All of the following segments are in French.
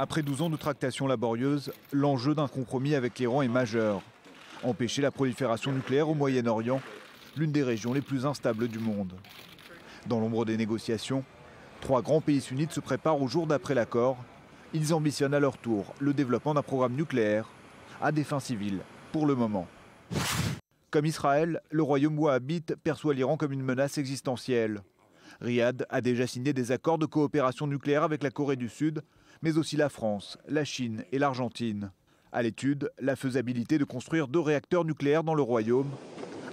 Après 12 ans de tractations laborieuses, l'enjeu d'un compromis avec l'Iran est majeur. Empêcher la prolifération nucléaire au Moyen-Orient, l'une des régions les plus instables du monde. Dans l'ombre des négociations, 3 grands pays sunnites se préparent au jour d'après l'accord. Ils ambitionnent à leur tour le développement d'un programme nucléaire à des fins civiles, pour le moment. Comme Israël, le royaume wahhabite perçoit l'Iran comme une menace existentielle. Riyad a déjà signé des accords de coopération nucléaire avec la Corée du Sud, mais aussi la France, la Chine et l'Argentine. À l'étude, la faisabilité de construire 2 réacteurs nucléaires dans le royaume.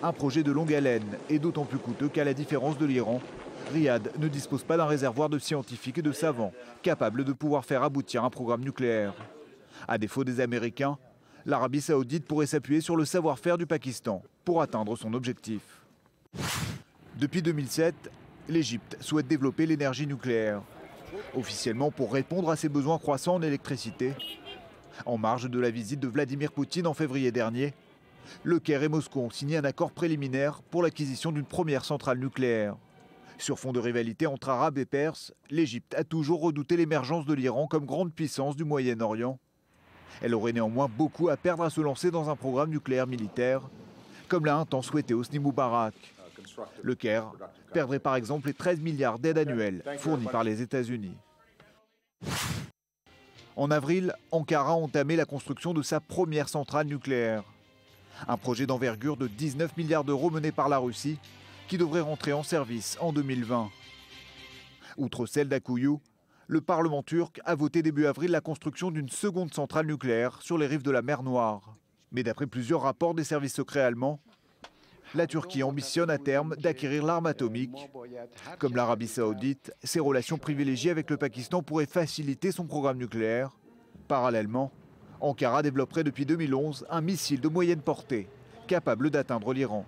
Un projet de longue haleine est d'autant plus coûteux qu'à la différence de l'Iran, Riyad ne dispose pas d'un réservoir de scientifiques et de savants capables de pouvoir faire aboutir un programme nucléaire. À défaut des Américains, l'Arabie saoudite pourrait s'appuyer sur le savoir-faire du Pakistan pour atteindre son objectif. Depuis 2007, l'Égypte souhaite développer l'énergie nucléaire, officiellement pour répondre à ses besoins croissants en électricité. En marge de la visite de Vladimir Poutine en février dernier, Le Caire et Moscou ont signé un accord préliminaire pour l'acquisition d'une première centrale nucléaire. Sur fond de rivalité entre Arabes et Perses, l'Égypte a toujours redouté l'émergence de l'Iran comme grande puissance du Moyen-Orient. Elle aurait néanmoins beaucoup à perdre à se lancer dans un programme nucléaire militaire, comme l'a un temps souhaité Hosni Moubarak. Le Caire perdrait par exemple les 13 milliards d'aides annuelles fournies par les États-Unis. En avril, Ankara a entamé la construction de sa première centrale nucléaire. Un projet d'envergure de 19 milliards d'euros mené par la Russie, qui devrait rentrer en service en 2020. Outre celle d'Akuyu, le Parlement turc a voté début avril la construction d'une seconde centrale nucléaire sur les rives de la mer Noire. Mais d'après plusieurs rapports des services secrets allemands, la Turquie ambitionne à terme d'acquérir l'arme atomique. Comme l'Arabie saoudite, ses relations privilégiées avec le Pakistan pourraient faciliter son programme nucléaire. Parallèlement, Ankara développerait depuis 2011 un missile de moyenne portée, capable d'atteindre l'Iran.